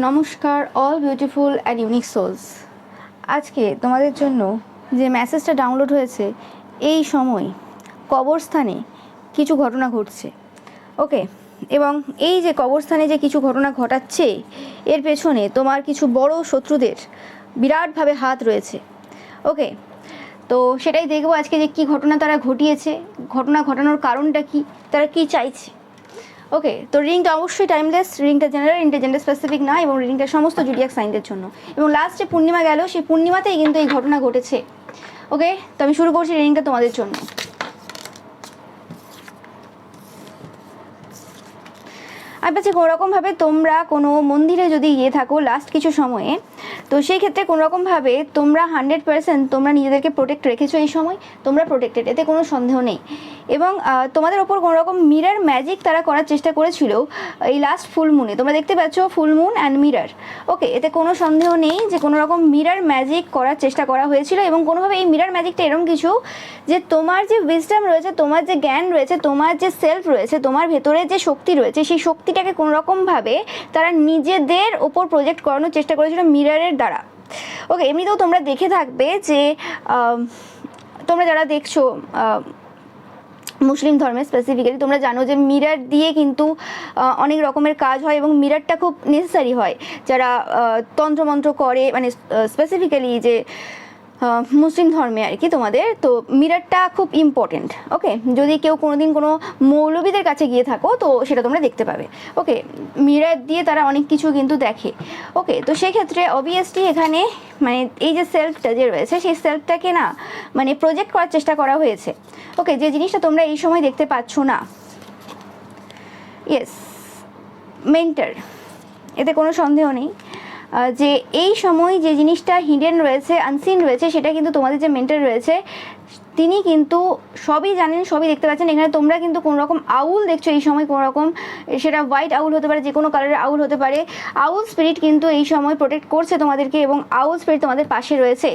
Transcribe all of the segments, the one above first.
নমস্কার all beautiful and unique souls. আজকে তোমাদের জন্য যে মেসেজটা ডাউনলোড হয়েছে, এই সময় কবরস্থানে কিছু ঘটনা ঘটছে। ওকে, এবং এই যে কবরস্থানে যে কিছু ঘটনা ঘটাচ্ছে, এর পেছনে তোমার কিছু বড় শত্রুদের বিরাটভাবে হাত রয়েছে। ওকে, তো সেটাই দেখবো আজকে যে কী ঘটনা তারা ঘটিয়েছে, ঘটনা ঘটানোর কারণটা কি, তারা কি চাইছে। ওকে, তো রিডিংটা অবশ্যই টাইমলেস, রিডিংটা জেনারেল, জেন্ডার স্পেসিফিক না, এবং রিডিংটা সমস্ত জুডিয়াক সাইনদের জন্য। এবং লাস্ট যে পূর্ণিমা গেল, সেই পূর্ণিমাতেই কিন্তু এই ঘটনা ঘটেছে। ওকে, তো আমি শুরু করছি রিডিংটা তোমাদের জন্য। আর পাচ্ছি কোনোরকমভাবে তোমরা কোনো মন্দিরে যদি গিয়ে থাকো লাস্ট কিছু সময়ে, তো সেই ক্ষেত্রে কোনোরকমভাবে তোমরা 100% তোমরা নিজেদেরকে প্রোটেক্ট রেখেছো। এই সময় তোমরা প্রোটেক্টেড, এতে কোনো সন্দেহ নেই। এবং তোমাদের ওপর কোনোরকম মিরার ম্যাজিক তারা করার চেষ্টা করেছিল এই লাস্ট ফুল মুনে। তোমরা দেখতে পাচ্ছ ফুল মুন অ্যান্ড মিরার। ওকে, এতে কোনো সন্দেহ নেই যে কোনো রকম মিরার ম্যাজিক করার চেষ্টা করা হয়েছিল। এবং কোনোভাবে এই মিরার ম্যাজিকটা এরকম কিছু যে তোমার যে উইজডম রয়েছে, তোমার যে জ্ঞান রয়েছে, তোমার যে সেলফ রয়েছে, তোমার ভেতরে যে শক্তি রয়েছে, সেই শক্তিটাকে কোনোরকমভাবে তারা নিজেদের ওপর প্রজেক্ট করানোর চেষ্টা করেছিল মিরারের দ্বারা। ওকে, এমনিতেও তোমরা দেখে থাকবে যে তোমরা যারা দেখছো মুসলিম ধর্মে স্পেসিফিক্যালি, তোমরা জানো যে মিরার দিয়ে কিন্তু অনেক রকমের কাজ হয় এবং মিরারটা খুব নেসেসারি হয় যারা তন্ত্রমন্ত্র করে, মানে স্পেসিফিক্যালি যে মুসলিম ধর্মে আর কি। তোমাদের তো মিরারটা খুব ইম্পর্টেন্ট। ওকে, যদি কেউ কোনোদিন কোনো মৌলবীদের কাছে গিয়ে থাকো তো সেটা তোমরা দেখতে পাবে। ওকে, মিরার দিয়ে তারা অনেক কিছু কিন্তু দেখে। ওকে, তো সেক্ষেত্রে অবভিয়াসলি এখানে মানে এই যে সেলফটা যে রয়েছে, সেই সেলফটাকে না মানে প্রজেক্ট করার চেষ্টা করা হয়েছে। ওকে, যে জিনিসটা তোমরা এই সময় দেখতে পাচ্ছ না, ইয়েস, মেন্টর, এতে কোনো সন্দেহ নেই যে এই সময় যে জিনিসটা হিডেন রয়েছে, আনসিন রয়েছে, সেটা কিন্তু তোমাদের যে মেন্টর রয়েছে তিনি কিন্তু সবই জানেন, সবই দেখতে পাচ্ছেন। এখানে তোমরা কিন্তু কোনো রকম আউল দেখছো এই সময়, কোনো রকম, সেটা হোয়াইট আউল হতে পারে, যে কোনো কালারের আউল হতে পারে। আউল স্পিরিট কিন্তু এই সময় প্রোটেক্ট করছে তোমাদেরকে এবং আউল স্পিরিট তোমাদের পাশে রয়েছে।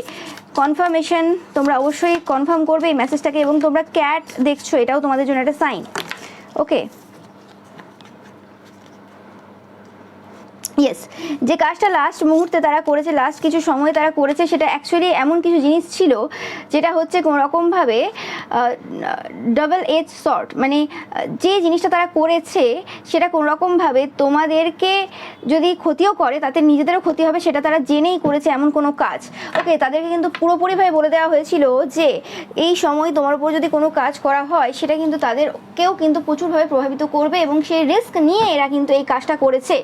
কনফার্মেশন তোমরা অবশ্যই কনফার্ম করবে এই মেসেজটাকে। এবং তোমরা ক্যাট দেখছো, এটাও তোমাদের জন্য একটা সাইন। ওকে, ইয়েস, যে কাজটা লাস্ট মুহূর্তে তারা করেছে, লাস্ট কিছু সময় তারা করেছে, সেটা অ্যাকচুয়ালি এমন কিছু জিনিস ছিল যেটা হচ্ছে কোনোরকমভাবে ডাবল এজ সর্ট। মানে যে জিনিসটা তারা করেছে সেটা কোনোরকমভাবে তোমাদেরকে যদি ক্ষতিও করে, তাতে নিজেদেরও ক্ষতি হবে, সেটা তারা জেনেই করেছে এমন কোনো কাজ। ওকে, তাদেরকে কিন্তু পুরোপুরিভাবে বলে দেওয়া হয়েছিল যে এই সময় তোমার উপর যদি কোনো কাজ করা হয় সেটা কিন্তু তাদেরকেও কিন্তু প্রচুরভাবে প্রভাবিত করবে, এবং সেই রিস্ক নিয়ে এরা কিন্তু এই কাজটা করেছে।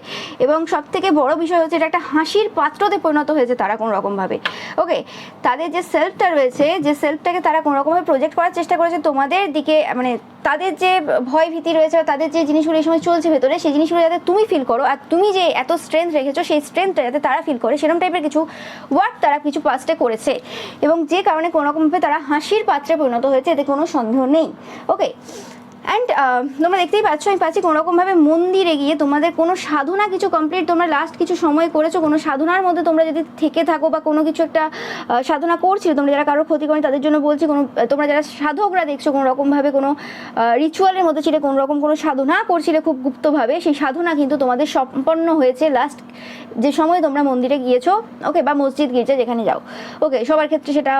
এবং সবথেকে বড় বিষয় হচ্ছে এটা একটা হাসির পাত্রতে পরিণত হয়েছে তারা কোনো রকমভাবে। ওকে, তাদের যে সেলফটা রয়েছে, যে সেলফটাকে তারা কোনো রকমভাবে প্রজেক্ট করার চেষ্টা করেছে তোমাদের দিকে, মানে তাদের যে ভয় ভীতি রয়েছে, তাদের যে জিনিসগুলো এই সময় চলছে ভেতরে, সেই জিনিসগুলো যাতে তুমি ফিল করো, আর তুমি যে এত স্ট্রেংথ রেখেছো সেই স্ট্রেংথটা যাতে তারা ফিল করে, সেরকম টাইপের কিছু ওয়ার্ক তারা কিছু পাস্টে করেছে, এবং যে কারণে কোনো রকমভাবে তারা হাসির পাত্রে পরিণত হয়েছে, এতে কোনো সন্দেহ নেই। ওকে, অ্যান্ড তোমরা দেখতেই পাচ্ছ, আমি পাচ্ছি কোনোরকমভাবে মন্দিরে গিয়ে তোমাদের কোনো সাধনা কিছু কমপ্লিট তোমরা লাস্ট কিছু সময় করেছো। কোনো সাধনার মধ্যে তোমরা যদি থেকে থাকো বা কোনো কিছু একটা সাধনা করছিলে, তোমরা যারা কারোর ক্ষতি করেন তাদের জন্য বলছি, কোনো তোমরা যারা সাধকরা দেখছো কোনো রকমভাবে কোনো রিচুয়ালের মধ্যে ছিলে, কোনো রকম কোনো সাধনা করছিলে খুব গুপ্তভাবে, সেই সাধনা কিন্তু তোমাদের সম্পন্ন হয়েছে লাস্ট যে সময় তোমরা মন্দিরে গিয়েছো। ওকে, বা মসজিদ গির্জা যেখানে যাও। ওকে, সবার ক্ষেত্রে সেটা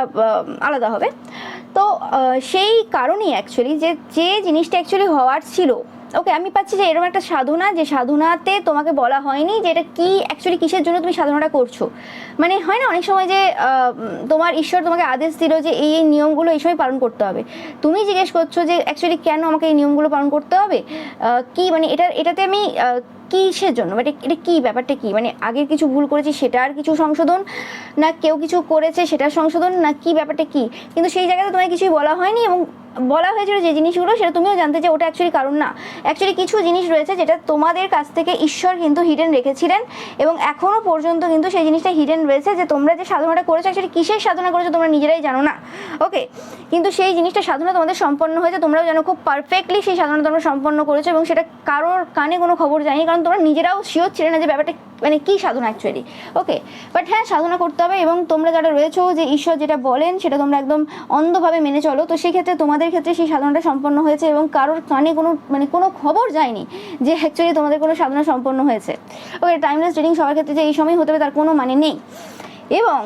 আলাদা হবে। তো সেই কারণেই অ্যাকচুয়ালি যে জিনিসটা অ্যাকচুয়ালি হওয়ার ছিল। ওকে, আমি পাচ্ছি যে এরকম একটা সাধনা, যে সাধনাতে তোমাকে বলা হয়নি যে এটা কি অ্যাকচুয়ালি কিসের জন্য তুমি সাধনাটা করছো। মানে হয় না অনেক সময় যে তোমার ঈশ্বর তোমাকে আদেশ দিল যে এই এই নিয়মগুলো এই সময় পালন করতে হবে, তুমি জিজ্ঞেস করছো যে অ্যাকচুয়ালি কেন আমাকে এই নিয়মগুলো পালন করতে হবে, কি মানে এটাতে আমি কিসের জন্য, মানে এটা কি ব্যাপারটা কি, মানে আগের কিছু ভুল করেছি সেটার কিছু সংশোধন, না কেউ কিছু করেছে সেটার সংশোধন, না কি ব্যাপারটা কি। কিন্তু সেই জায়গাতে তোমায় কিছুই বলা হয়নি, এবং বলা হয়েছিল যে জিনিসগুলো সেটা তুমিও জানতে যে ওটা অ্যাকচুয়ালি কারণ না। অ্যাকচুয়ালি কিছু জিনিস রয়েছে যেটা তোমাদের কাছ থেকে ঈশ্বর কিন্তু হিডেন রেখেছিলেন, এবং এখনও পর্যন্ত কিন্তু সেই জিনিসটা হিডেন রয়েছে, যে তোমরা যে সাধনাটা করেছো অ্যাকচুয়ালি কিসের সাধনা করেছো তোমরা নিজেরাই জানো না। ওকে, কিন্তু সেই জিনিসটা সাধনা তোমাদের সম্পন্ন হয়েছে, তোমরাও জানো খুব পারফেক্টলি সেই সাধনা তোমরা সম্পন্ন করেছো, এবং সেটা কারোর কানে কোনো খবর যায়নি, কারণ তোমরা নিজেরাও শিওর ছিলে না যে ব্যাপারটা মানে কী সাধনা অ্যাকচুয়ালি। ওকে, বাট হ্যাঁ, সাধনা করতে হবে, এবং তোমরা যারা রয়েছো যে ঈশ্বর যেটা বলেন সেটা তোমরা একদম অন্ধভাবে মেনে চলো। তো সেই ক্ষেত্রে তোমাদের তোমাদের ক্ষেত্রে সেই সাধনাটা সম্পন্ন হয়েছে এবং কারোর কানে কোনো খবর যায়নি যে অ্যাকচুয়ালি তোমাদের কোনো সাধনা সম্পন্ন হয়েছে। ওকে, টাইমলেস রিডিং সবার ক্ষেত্রে যে এই সময় হতে হবে তার কোনো মানে নেই। এবং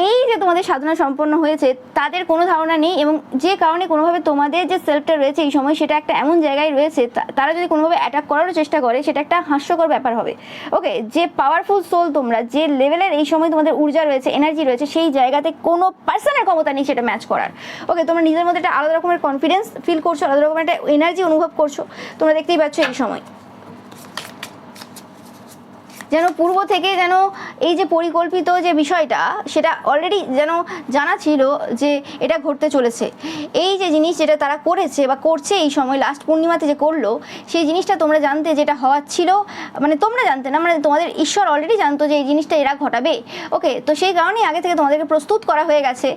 এই যে তোমাদের সাধনা সম্পন্ন হয়েছে তাদের কোনো ধারণা নেই, এবং যে কারণে কোনোভাবে তোমাদের যে সেলফটা রয়েছে এই সময় সেটা একটা এমন জায়গায় রয়েছে তারা যদি কোনোভাবে অ্যাটাক করারও চেষ্টা করে সেটা একটা হাস্যকর ব্যাপার হবে। ওকে, যে পাওয়ারফুল সোল তোমরা, যে লেভেলের এই সময় তোমাদের ঊর্জা রয়েছে, এনার্জি রয়েছে, সেই জায়গাতে কোনো পার্সনের ক্ষমতা নেই সেটা ম্যাচ করার। ওকে, তোমরা নিজের মধ্যে একটা আলাদা রকমের কনফিডেন্স ফিল করছো, আলাদা রকমের একটা এনার্জি অনুভব করছো, তোমরা দেখতেই পাচ্ছ এই সময়। যেন পূর্ব থেকে যেন এই যে পরিকল্পিত যে বিষয়টা সেটা অলরেডি যেন জানা ছিল যে এটা ঘটতে চলেছে। এই যে জিনিস যেটা তারা করেছে বা করছে এই সময় লাস্ট পূর্ণিমাতে যে করলো, সেই জিনিসটা তোমরা জানতে যেটা হওয়ার ছিল, মানে তোমরা জানতে না, মানে তোমাদের ঈশ্বর অলরেডি জানতো যে এই জিনিসটা এরা ঘটাবে। ওকে, তো সেই কারণেই আগে থেকে তোমাদেরকে প্রস্তুত করা হয়ে গেছে,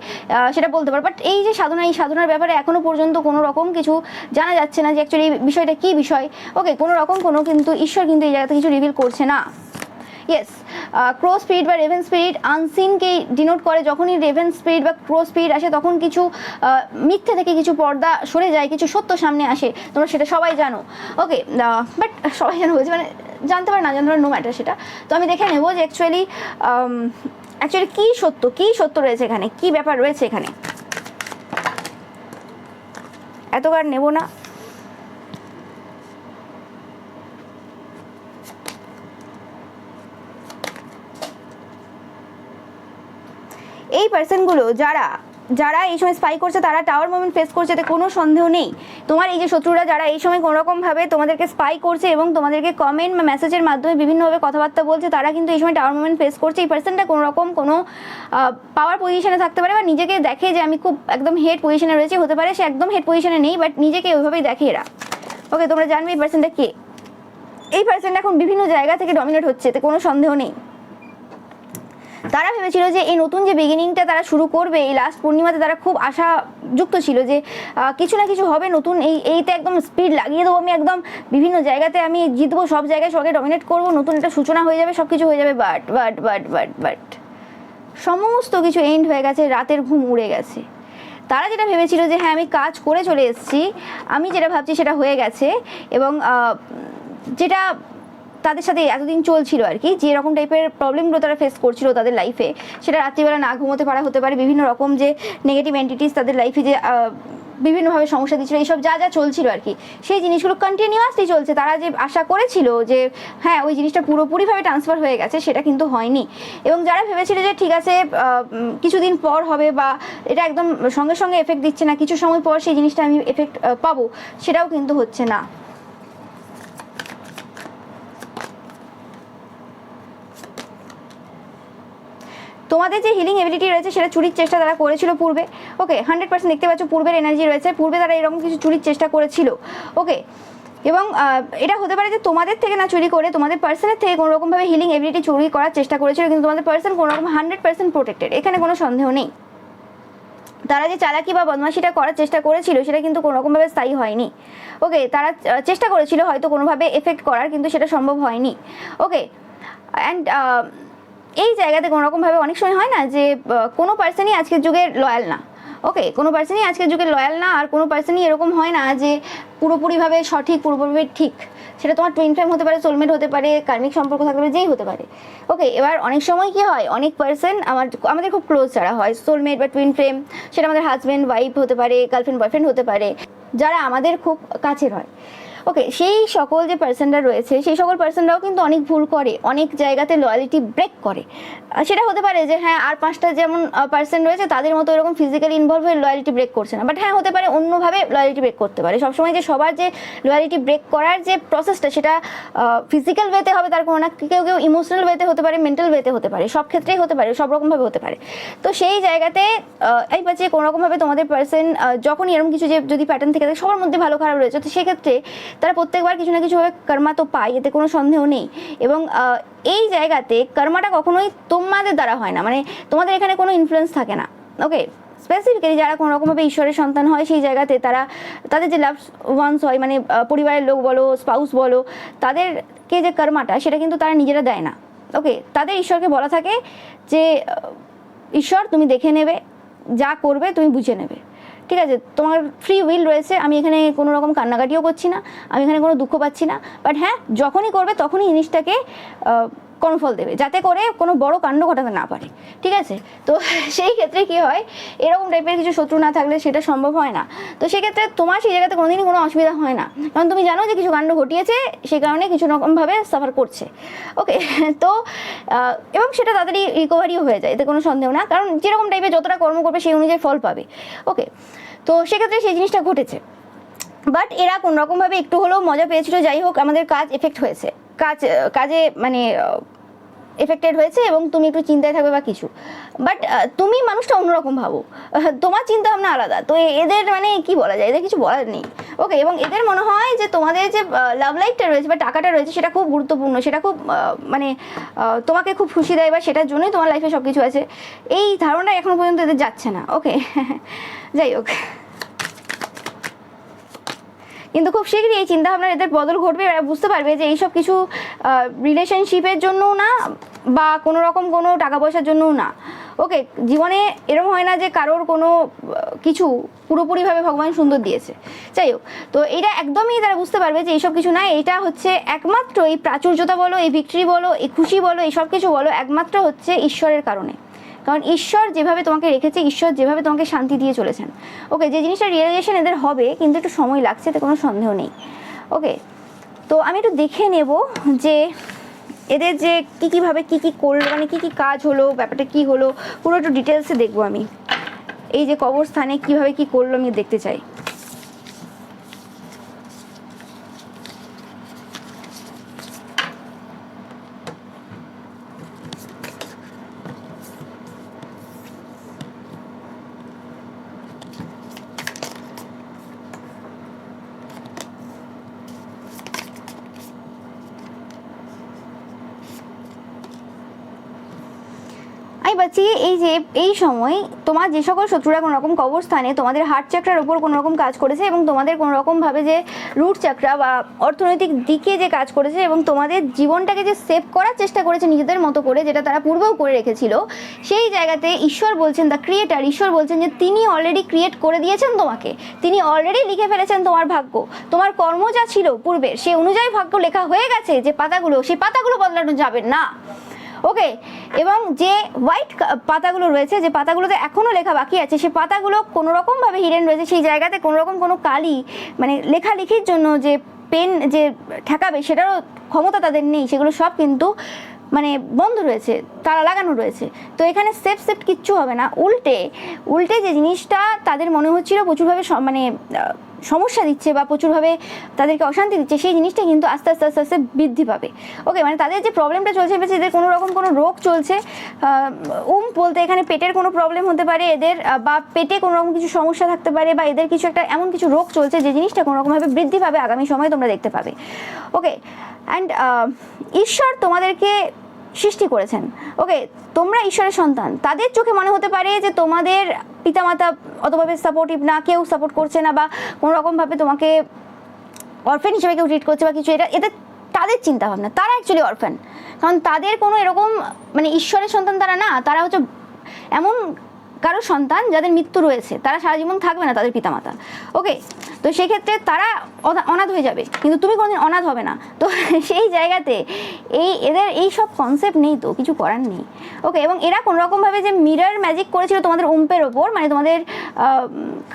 সেটা বলতে পারো। বাট এই যে সাধনা, এই সাধনার ব্যাপারে এখনো পর্যন্ত কোনো রকম কিছু জানা যাচ্ছে না যে অ্যাকচুয়ালি এই বিষয়টা কী বিষয়। ওকে, কোনো রকম কিন্তু ঈশ্বর কিন্তু এই জায়গাতে কিছু রিভিল করছে না। ইয়েস, ক্রো স্পিরিট বা রেভেন স্পিরিট আনসিনকেই ডিনোট করে। যখনই রেভেন স্পিরিট বা ক্রো স্পিরিট আসে তখন কিছু মিথ্যে থেকে কিছু পর্দা সরে যায়, কিছু সত্য সামনে আসে, তোমরা সেটা সবাই জানো। ওকে, বাট সবাই জানো বলছে, মানে জানতে পারে না জানতে পারে, নো ম্যাটার সেটা। তো আমি দেখে নেবো যে অ্যাকচুয়ালি কী সত্য রয়েছে এখানে, কী ব্যাপার রয়েছে এখানে। এতবার নেব না। এই পার্সনগুলো যারা এই সময় স্পাই করছে তারা টাওয়ার মোমেন্ট ফেস করছে, এতে কোনো সন্দেহ নেই। তোমার এই যে শত্রুরা যারা এই সময় কোনোরকমভাবে তোমাদেরকে স্পাই করছে এবং তোমাদেরকে কমেন্ট বা মেসেজের মাধ্যমে বিভিন্নভাবে কথাবার্তা বলছে, তারা কিন্তু এই সময় টাওয়ার মোমেন্ট ফেস করছে। এই পার্সনটা কোনো পাওয়ার পজিশনে থাকতে পারে বা নিজেকে দেখে যে আমি খুব একদম হেড পজিশনে রয়েছি, হতে পারে সে একদম হেড পজিশনে নেই, বাট নিজেকে ওইভাবেই দেখে এরা। ওকে, তোমরা জানবে এই পার্সনটা কে। এই পার্সনটা এখন বিভিন্ন জায়গা থেকে ডমিনেট হচ্ছে, এতে কোনো সন্দেহ নেই। তারা ভেবেছিল যে এই নতুন যে বিগিনিংটা তারা শুরু করবে এই লাস্ট পূর্ণিমাতে, তারা খুব আশাযুক্ত ছিল যে কিছু না কিছু হবে নতুন, এইতে একদম স্পিড লাগিয়ে দেবো আমি, একদম বিভিন্ন জায়গাতে আমি জিতবো, সব জায়গায় সবাইকে ডমিনেট করবো, নতুন একটা সূচনা হয়ে যাবে, সব কিছু হয়ে যাবে। বাট সমস্ত কিছু এন্ড হয়ে গেছে, রাতের ঘুম উড়ে গেছে। তারা যেটা ভেবেছিল যে হ্যাঁ আমি কাজ করে চলে এসেছি, আমি যেটা ভাবছি সেটা হয়ে গেছে, এবং যেটা তাদের সাথে এতদিন চলছিল আর কি, যে রকম টাইপের প্রবলেমগুলো তারা ফেস করছিল তাদের লাইফে, সেটা রাত্রিবেলা না ঘুমোতে পারা হতে পারে, বিভিন্ন রকম যে নেগেটিভ এন্টিটিস তাদের লাইফে যে বিভিন্নভাবে সমস্যা দিচ্ছিল, এইসব যা চলছিল আর কি, সেই জিনিসগুলো কন্টিনিউয়াসলি চলছে। তারা যে আশা করেছিল যে হ্যাঁ ওই জিনিসটা পুরোপুরিভাবে ট্রান্সফার হয়ে গেছে, সেটা কিন্তু হয়নি। এবং যারা ভেবেছিল যে ঠিক আছে কিছুদিন পর হবে বা এটা একদম সঙ্গে সঙ্গে এফেক্ট দিচ্ছে না, কিছু সময় পর সেই জিনিসটা আমি এফেক্ট পাবো, সেটাও কিন্তু হচ্ছে না। তোমাদের যে হিলিং এবিলিটি রয়েছে সেটা চুরির চেষ্টা তারা করেছিল পূর্বে। ওকে, 100% দেখতে পাচ্ছ পূর্বের এনার্জি রয়েছে, পূর্বে তারা এরকম কিছু চুরির চেষ্টা করেছিল। ওকে, এবং এটা হতে পারে যে তোমাদের থেকে না চুরি করে তোমাদের পার্সনের থেকে কোনো রকমভাবে হিলিং এবিলিটি চুরি করার চেষ্টা করেছিল, কিন্তু তোমাদের পার্সন কোনো রকম 100% প্রোটেক্টেড, এখানে কোনো সন্দেহ নেই। তারা যে চালাকি বা বদমাশিটা করার চেষ্টা করেছিল সেটা কিন্তু কোনো রকমভাবে স্থায়ী হয়নি। ওকে, তারা চেষ্টা করেছিল হয়তো কোনোভাবে এফেক্ট করার, কিন্তু সেটা সম্ভব হয়নি। ওকে, অ্যান্ড এই জায়গাতে কোনো রকমভাবে অনেক সময় হয় না যে কোনো পার্সনই আজকের যুগে লয়াল না। ওকে, কোনো পার্সনই আজকের যুগে লয়াল না, আর কোনো পার্সনই এরকম হয় না যে পুরোপুরিভাবে সঠিক, পুরোপুরিভাবে ঠিক। সেটা তোমার টুইন ফ্লেম হতে পারে, সোলমেট হতে পারে, কার্মিক সম্পর্ক থাকতে পারে, যেই হতে পারে। ওকে, এবার অনেক সময় কি হয়, অনেক পার্সন আমাদের খুব ক্লোজ যারা হয়, সোলমেট বা টুইন ফ্লেম, সেটা আমাদের হাজব্যান্ড ওয়াইফ হতে পারে, গার্লফ্রেন্ড বয়ফ্রেন্ড হতে পারে, যারা আমাদের খুব কাছের হয়। ওকে, সেই সকল যে পার্সনরা রয়েছে সেই সকল পার্সনরাও কিন্তু অনেক ভুল করে, অনেক জায়গাতে লয়ালিটি ব্রেক করে। সেটা হতে পারে যে হ্যাঁ আর 5টা যেমন পার্সন রয়েছে তাদের মতো এরকম ফিজিক্যালি ইনভলভ হয়ে লয়ালিটি ব্রেক করছে না, বাট হ্যাঁ হতে পারে অন্যভাবে লয়ালিটি ব্রেক করতে পারে। সবসময় যে সবার যে লয়ালিটি ব্রেক করার যে প্রসেসটা সেটা ফিজিক্যাল ওয়েতে হবে তার কোনো না, কেউ ইমোশনাল ওয়েতে হতে পারে, মেন্টাল ওয়েতে হতে পারে, সব ক্ষেত্রেই হতে পারে, সব রকমভাবে হতে পারে। তো সেই জায়গাতে এই পাচ্ছে কোনো রকমভাবে তোমাদের পার্সন যখনই এরকম কিছু যে যদি প্যাটার্ন থেকে থাকে, সবার মধ্যে ভালো খারাপ রয়েছে, তো সেক্ষেত্রে তারা প্রত্যেকবার কিছু না কিছুভাবে কর্মা তো পায়, এতে কোনো সন্দেহ নেই। এবং এই জায়গাতে কর্মাটা কখনোই তোমাদের দ্বারা হয় না, মানে তোমাদের এখানে কোনো ইনফ্লুয়েন্স থাকে না। ওকে, স্পেসিফিক্যালি যারা কোনো রকমভাবে ঈশ্বরের সন্তান হয় সেই জায়গাতে তাদের যে লাভ ওয়ান্স হয়, মানে পরিবারের লোক বলো, স্পাউস বলো, তাদেরকে যে কর্মাটা সেটা কিন্তু তারা নিজেরা দেয় না। ওকে, তাদের ঈশ্বরকে বলা থাকে যে ঈশ্বর তুমি দেখে নেবে, যা করবে তুমি বুঝে নেবে, ঠিক আছে, তোমার ফ্রি উইল রয়েছে, আমি এখানে কোনো রকম কান্নাকাটিও করছি না, আমি এখানে কোনো দুঃখ পাচ্ছি না, বাট হ্যাঁ যখনই করবে তখনই জিনিসটাকে কর্মফল দেবে, যাতে করে কোনো বড় কাণ্ড ঘটাতে না পারে, ঠিক আছে। তো সেই ক্ষেত্রে কি হয়, এরকম টাইপের কিছু শত্রু না থাকলে সেটা সম্ভব হয় না। তো সেক্ষেত্রে তোমার সেই জায়গাতে কোনোদিনই কোনো অসুবিধা হয় না, কারণ তুমি জানো যে কিছু কাণ্ড ঘটিয়েছে, সেই কারণে কিছু রকমভাবে সাফার করছে। ওকে, তো এবং সেটা তাড়াতাড়ি রিকভারিও হয়ে যায়, এতে কোনো সন্দেহ না, কারণ যেরকম টাইপের যতটা কর্ম করবে সেই অনুযায়ী ফল পাবে। ওকে, তো সেক্ষেত্রে সেই জিনিসটা ঘটেছে, বাট এরা কোন রকমভাবে একটু হলেও মজা পেয়েছিল, যাই হোক আমাদের কাজ এফেক্ট হয়েছে, কাজে মানে এফেক্টেড হয়েছে, এবং তুমি একটু চিন্তায় থাকবে বা কিছু, বাট তুমি মানুষটা অন্যরকম ভাবো, তোমার চিন্তা ভাবনা আলাদা। তো এদের মানে কি বলা যায়, এদের কিছু বলার নেই। ওকে, এবং এদের মনে হয় যে তোমাদের যে লাভ লাইফটা রয়েছে বা টাকাটা রয়েছে সেটা খুব গুরুত্বপূর্ণ, সেটা খুব মানে তোমাকে খুব খুশি দেয়, বা সেটার জন্যই তোমার লাইফে সব কিছু আছে, এই ধারণা এখনো পর্যন্ত এদের যাচ্ছে না। ওকে, যাই হোক, কিন্তু খুব শীঘ্রই এই চিন্তাভাবনার এদের বদল ঘটবে, এরা বুঝতে পারবে যে এইসব কিছু রিলেশনশিপের জন্যও না, বা কোনো রকম কোনো টাকা পয়সার জন্যও না। ওকে, জীবনে এরকম হয় না যে কারোর কোনো কিছু পুরোপুরিভাবে ভগবান সুন্দর দিয়েছে, যাই হোক। তো এটা একদমই তারা বুঝতে পারবে যে এইসব কিছু না, এটা হচ্ছে একমাত্র এই প্রাচুর্যতা বলো, এই ভিক্টরি বলো, এই খুশি বলো, এই সব কিছু বলো, একমাত্র হচ্ছে ঈশ্বরের কারণে। কারণ ঈশ্বর যেভাবে তোমাকে রেখেছে, ঈশ্বর যেভাবে তোমাকে শান্তি দিয়ে চলেছেন। ওকে, যে জিনিসটা রিয়েলাইজেশন এদের হবে, কিন্তু একটু সময় লাগছে, এতে কোনো সন্দেহ নেই। ওকে, তো আমি একটু দেখে নেব যে এদের যে কীভাবে কী করলো, মানে কী কাজ হলো, ব্যাপারটা কী হলো, পুরো একটু ডিটেলসে দেখবো আমি। এই যে কবরস্থানে কীভাবে কী করলো আমি দেখতে চাই। আমি পাচ্ছি এই যে এই সময় তোমার যে সকল শত্রুরা কোনো রকম কবরস্থানে তোমাদের হার্ট চাকরার ওপর কোনো রকম কাজ করেছে, এবং তোমাদের কোনো রকমভাবে যে রুট চাকরা বা অর্থনৈতিক দিকে যে কাজ করেছে, এবং তোমাদের জীবনটাকে যে সেভ করার চেষ্টা করেছে নিজেদের মতো করে, যেটা তারা পূর্বেও করে রেখেছিল, সেই জায়গাতে ঈশ্বর বলছেন, দ্য ক্রিয়েটার ঈশ্বর বলছেন যে তিনি অলরেডি ক্রিয়েট করে দিয়েছেন তোমাকে, তিনি অলরেডি লিখে ফেলেছেন তোমার ভাগ্য, তোমার কর্ম যা ছিল পূর্বের সেই অনুযায়ী ভাগ্য লেখা হয়ে গেছে। যে পাতাগুলো, সেই পাতাগুলো বদলানো যাবে না। ওকে, এবং যে হোয়াইট পাতাগুলো রয়েছে, যে পাতাগুলোতে এখনও লেখা বাকি আছে, সেই পাতাগুলো কোনো রকমভাবে হিডেন রয়েছে, সেই জায়গাতে কোনো রকম কোনো কালি মানে লেখালেখির জন্য যে পেন যে ঠেকাবে সেটারও ক্ষমতা তাদের নেই, সেগুলো সব কিন্তু মানে বন্ধ রয়েছে, তারা লাগানো রয়েছে। তো এখানে সেফ কিচ্ছু হবে না, উল্টে যে জিনিসটা তাদের মনে হচ্ছিল প্রচুরভাবে মানে সমস্যা দিচ্ছে বা প্রচুরভাবে তাদেরকে অশান্তি দিচ্ছে, সেই জিনিসটা কিন্তু আস্তে আস্তে আস্তে আস্তে বৃদ্ধি পাবে। ওকে, মানে তাদের যে প্রবলেমটা চলছে, এদের কোনো রকম কোনো রোগ চলছে, বলতে এখানে পেটের কোনো প্রবলেম হতে পারে এদের, বা পেটে কোনো রকম কিছু সমস্যা থাকতে পারে, বা এদের কিছু একটা এমন কিছু রোগ চলছে যে জিনিসটা কোনো রকমভাবে বৃদ্ধি পাবে, আগামী সময়ে তোমরা দেখতে পাবে। ওকে, অ্যান্ড ঈশ্বর তোমাদেরকে সৃষ্টি করেছেন। ওকে, তোমরা ঈশ্বরের সন্তান, তাদের চোখে মনে হতে পারে যে তোমাদের পিতামাতা অতভাবে সাপোর্টিভ না, কেউ সাপোর্ট করছে না, বা কোনো রকমভাবে তোমাকে অরফ্যান হিসেবে কেউ ট্রিট করছে বা কিছু, এটা তাদের চিন্তা ভাবনা, তারা অ্যাকচুয়ালি অরফ্যান, কারণ তাদের কোনো এরকম মানে ঈশ্বরের সন্তান তারা না, তারা হচ্ছে এমন কারো সন্তান যাদের মৃত্যু রয়েছে, তারা সারা জীবন থাকবে না তাদের পিতামাতা। ওকে, তো সেক্ষেত্রে তারা অনাথ হয়ে যাবে, কিন্তু তুমি কোনোদিন অনাথ হবে না। তো সেই জায়গাতে এদের এই সব কনসেপ্ট নেই, তো কিছু করার নেই। ওকে, এবং এরা কোনো রকমভাবে যে মিরর ম্যাজিক করেছিল তোমাদের উম্পের ওপর, মানে তোমাদের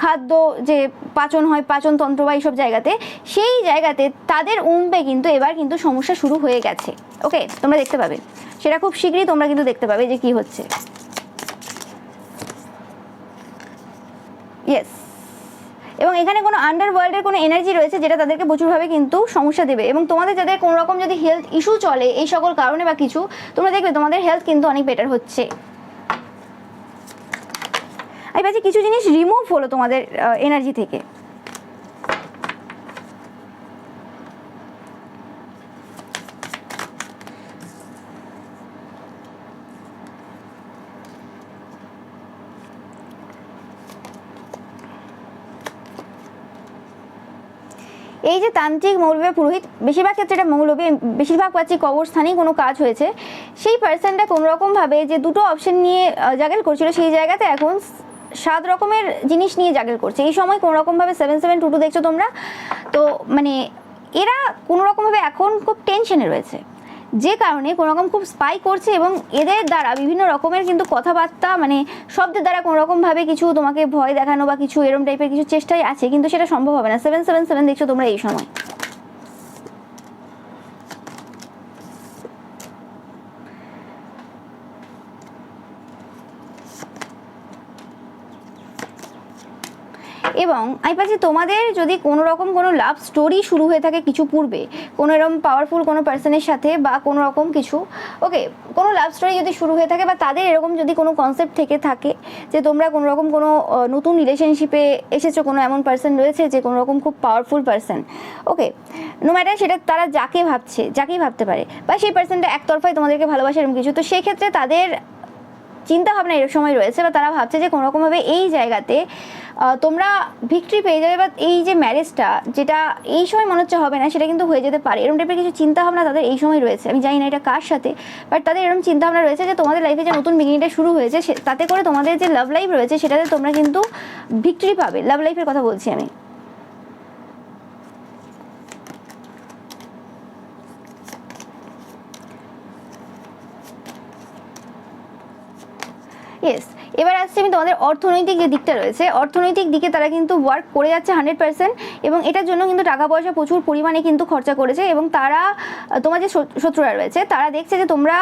খাদ্য যে পাচন হয়, পাচনতন্ত্র বা এইসব জায়গাতে, সেই জায়গাতে তাদের উম্পে কিন্তু এবার কিন্তু সমস্যা শুরু হয়ে গেছে। ওকে, তোমরা দেখতে পাবে সেটা খুব শীঘ্রই, তোমরা কিন্তু দেখতে পাবে যে কি হচ্ছে। ইয়েস, এবং এখানে কোনো আন্ডারওয়ার্ল্ডের কোনো এনার্জি রয়েছে যেটা তাদেরকে প্রচুরভাবে কিন্তু সমস্যা দেবে, এবং তোমাদের যাদের কোনো রকম যদি হেলথ ইস্যু চলে এই সকল কারণে বা কিছু, তোমরা দেখবে তোমাদের হেলথ কিন্তু অনেক বেটার হচ্ছে। আমি ভাবছি কিছু জিনিস রিমুভ হলো তোমাদের এনার্জি থেকে। এই যে তান্ত্রিক, মৌলবী, পুরোহিত, বেশিরভাগ ক্ষেত্রে এটা মৌলবী, বেশিরভাগ পাচ্ছি কবরস্থানেই কোনো কাজ হয়েছে, সেই পার্সনটা কোনো রকমভাবে যে দুটো অপশন নিয়ে জাগেল করছিল, সেই জায়গাতে এখন সাত রকমের জিনিস নিয়ে জাগেল করছে এই সময়। কোনো রকমভাবে 7722 দেখছো তোমরা, তো মানে এরা কোনো রকমভাবে এখন খুব টেনশনে রয়েছে, যে কারণে কোনো রকম খুব স্পাই করছে এবং এদের দ্বারা বিভিন্ন রকমের কিন্তু কথাবার্তা মানে শব্দের দ্বারা কোনো রকমভাবে কিছু তোমাকে ভয় দেখানো বা কিছু এরম টাইপের কিছু চেষ্টাই আছে, কিন্তু সেটা সম্ভব হবে না। 777 দেখছো তোমরা এই সময়। এবং আমি পাচ্ছি তোমাদের যদি কোনো রকম কোনো লাভ স্টোরি শুরু হয়ে থাকে কিছু পূর্বে, কোনো এরকম পাওয়ারফুল কোনো পার্সনের সাথে বা কোনো রকম কিছু, ওকে, কোনো লাভ স্টোরি যদি শুরু হয়ে থাকে বা তাদের এরকম যদি কোনো কনসেপ্ট থেকে থাকে যে তোমরা কোনো রকম কোনো নতুন রিলেশনশিপে এসেছো, কোনো এমন পার্সন রয়েছে যে কোনো রকম খুব পাওয়ারফুল পার্সন, ওকে, নো ম্যাটার সেটা তারা যাকে ভাবছে, যাকেই ভাবতে পারে, বা সেই পার্সনটা একতরফায় তোমাদেরকে ভালোবাসে এরকম কিছু, তো সেই ক্ষেত্রে তাদের চিন্তা ভাবনা এরকম সময় রয়েছে বা তারা ভাবছে যে কোনো রকমভাবে এই জায়গাতে তোমরা ভিক্টরি পেয়ে যাবে, বা এই যে ম্যারেজটা যেটা এই সময় মনে হচ্ছে হবে না সেটা কিন্তু হয়ে যেতে পারে, এরকম টাইপের কিছু চিন্তাভাবনা তাদের এই সময় রয়েছে। আমি জানি না এটা কার সাথে, বাট তাদের এরকম চিন্তাভাবনা রয়েছে যে তোমাদের লাইফে যে নতুন বিগিনিংটা শুরু হয়েছে তাতে করে তোমাদের যে লাভ লাইফ রয়েছে সেটাতে তোমরা কিন্তু ভিক্টরি পাবে। লাভ লাইফের কথা বলছি আমি। ইয়েস, এবার আসছে আমি তোমাদের অর্থনৈতিক যে দিকটা রয়েছে, অর্থনৈতিক দিকে তারা কিন্তু ওয়ার্ক করে যাচ্ছে 100%, এবং এটার জন্য কিন্তু টাকা পয়সা প্রচুর পরিমাণে কিন্তু খরচা করেছে, এবং তারা তোমার যে শত্রুরা রয়েছে তারা দেখছে যে তোমরা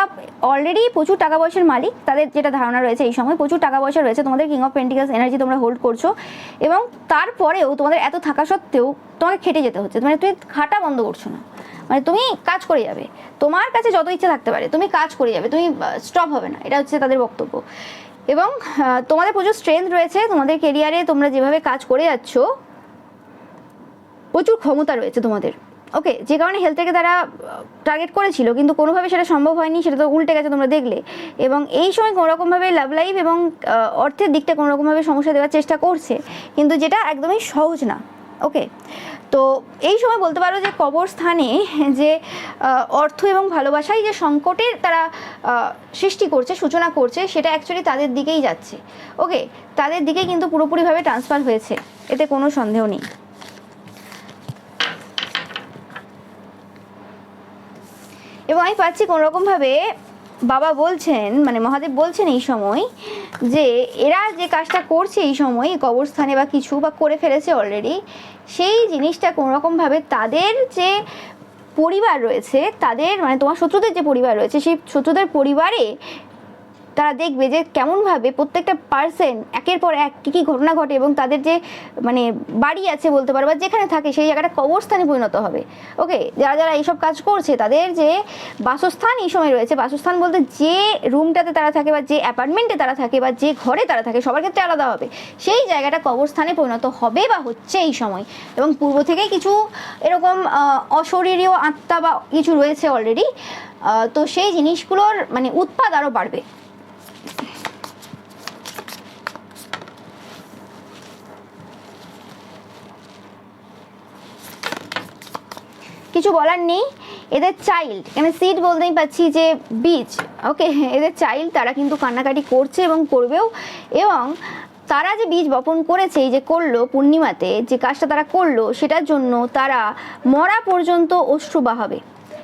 অলরেডি প্রচুর টাকা পয়সার মালিক, তাদের যেটা ধারণা রয়েছে এই সময় প্রচুর টাকা পয়সা রয়েছে, তোমাদের কিং অফ পেন্টিকলস এনার্জি তোমরা হোল্ড করছো, এবং তারপরেও তোমাদের এত থাকা সত্ত্বেও তোমাকে খেটে যেতে হচ্ছে, মানে তুমি খাটা বন্ধ করছো না, মানে তুমি কাজ করে যাবে, তোমার কাছে যত ইচ্ছে থাকতে পারে তুমি কাজ করে যাবে, তুমি স্টপ হবে না, এটা হচ্ছে তাদের বক্তব্য। এবং তোমাদের প্রচুর স্ট্রেংথ রয়েছে তোমাদের কেরিয়ারে, তোমরা যেভাবে কাজ করে যাচ্ছ প্রচুর ক্ষমতা রয়েছে তোমাদের, ওকে, যে কারণে হেলথটাকে তারা টার্গেট করেছিল কিন্তু কোনোভাবে সেটা সম্ভব হয়নি, সেটা তো উল্টে গেছে তোমরা দেখলে। এবং এই সময় কোনোরকমভাবে লাভ লাইফ এবং অর্থের দিকটা কোনোরকমভাবে সমস্যা দেওয়ার চেষ্টা করছে, কিন্তু যেটা একদমই সহজ না, ওকে। তো এই সময় বলতে পারো যে কবরস্থানে যে অর্থ এবং ভালোবাসায় যে সংকটের তারা সৃষ্টি করছে, সূচনা করছে, সেটা অ্যাকচুয়ালি তাদের দিকেই যাচ্ছে, ওকে, তাদের দিকে কিন্তু পুরোপুরিভাবে ট্রান্সফার হয়েছে, এতে কোনো সন্দেহ নেই। এবং আমি পাচ্ছি কোনোরকমভাবে বাবা বলছেন, মানে মহাদেব বলছেন এই সময় যে এরা যে কাজটা করছে এই সময় কবরস্থানে বা কিছু বা করে ফেলেছে অলরেডি, সেই জিনিসটা কোনোরকমভাবে তাদের যে পরিবার রয়েছে, তাদের মানে তোমার শত্রুদের যে পরিবার রয়েছে সেই শত্রুদের পরিবারে তারা দেখবে যে কেমনভাবে প্রত্যেকটা পার্সন একের পর এক কী কী ঘটনা ঘটে, এবং তাদের যে মানে বাড়ি আছে বলতে পারো বা যেখানে থাকে সেই জায়গাটা কবরস্থানে পরিণত হবে, ওকে। যারা যারা এইসব কাজ করছে তাদের যে বাসস্থান এই সময় রয়েছে, বাসস্থান বলতে যে রুমটাতে তারা থাকে বা যে অ্যাপার্টমেন্টে তারা থাকে বা যে ঘরে তারা থাকে সবার ক্ষেত্রে আলাদা হবে, সেই জায়গাটা কবরস্থানে পরিণত হবে বা হচ্ছে এই সময়। এবং পূর্ব থেকেই কিছু এরকম অশরীরীয় আত্মা বা কিছু রয়েছে অলরেডি, তো সেই জিনিসগুলোর মানে উৎপাদ আরও বাড়বে। কিছু বলার নেই, এদের চাইল্ড, এখানে সিড বলতেই পাচ্ছি যে বীজ, ওকে, এদের চাইল্ড তারা কিন্তু কান্নাকাটি করছে এবং করবেও, এবং তারা যে বীজ বপন করেছে, এই যে করলো পূর্ণিমাতে যে কাজটা তারা করলো, সেটার জন্য তারা মরা পর্যন্ত অশ্রু বাহাবে,